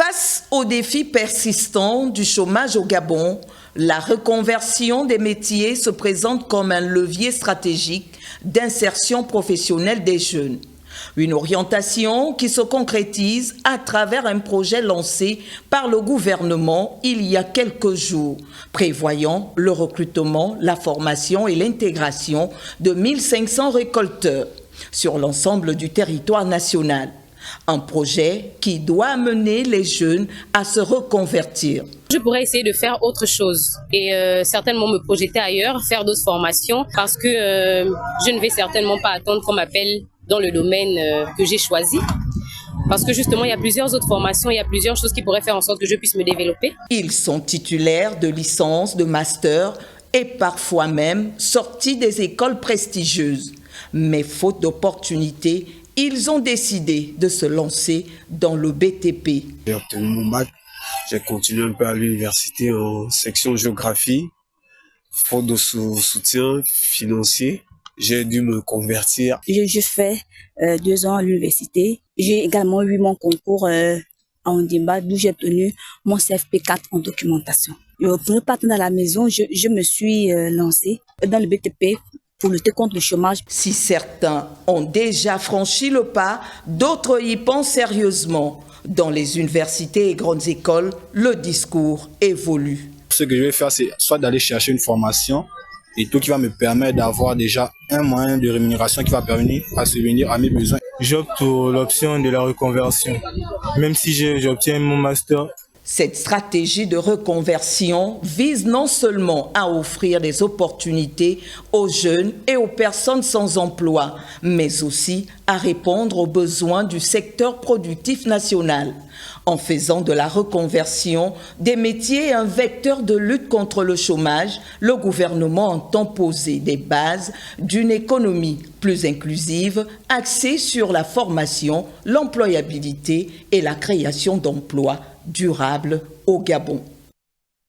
Face aux défis persistants du chômage au Gabon, la reconversion des métiers se présente comme un levier stratégique d'insertion professionnelle des jeunes. Une orientation qui se concrétise à travers un projet lancé par le gouvernement il y a quelques jours, prévoyant le recrutement, la formation et l'intégration de 1500 récolteurs sur l'ensemble du territoire national. Un projet qui doit amener les jeunes à se reconvertir. Je pourrais essayer de faire autre chose et certainement me projeter ailleurs, faire d'autres formations parce que je ne vais certainement pas attendre qu'on m'appelle dans le domaine que j'ai choisi. Parce que justement, il y a plusieurs autres formations, il y a plusieurs choses qui pourraient faire en sorte que je puisse me développer. Ils sont titulaires de licences, de masters et parfois même sortis des écoles prestigieuses. Mais faute d'opportunités, ils ont décidé de se lancer dans le BTP. J'ai obtenu mon bac, j'ai continué un peu à l'université en section géographie. Faute de soutien financier, j'ai dû me convertir. Je fais 2 ans à l'université. J'ai également eu mon concours en débat d'où j'ai obtenu mon CFP4 en documentation. Pour ne pas attendre à la maison, je me suis lancée dans le BTP pour lutter contre le chômage. Si certains ont déjà franchi le pas, d'autres y pensent sérieusement. Dans les universités et grandes écoles, le discours évolue. Ce que je vais faire, c'est soit d'aller chercher une formation et tout qui va me permettre d'avoir déjà un moyen de rémunération qui va permettre à subvenir à mes besoins. J'opte pour l'option de la reconversion, même si j'obtiens mon master. Cette stratégie de reconversion vise non seulement à offrir des opportunités aux jeunes et aux personnes sans emploi, mais aussi à répondre aux besoins du secteur productif national. En faisant de la reconversion des métiers un vecteur de lutte contre le chômage, le gouvernement entend poser des bases d'une économie plus inclusive, axée sur la formation, l'employabilité et la création d'emplois durables au Gabon.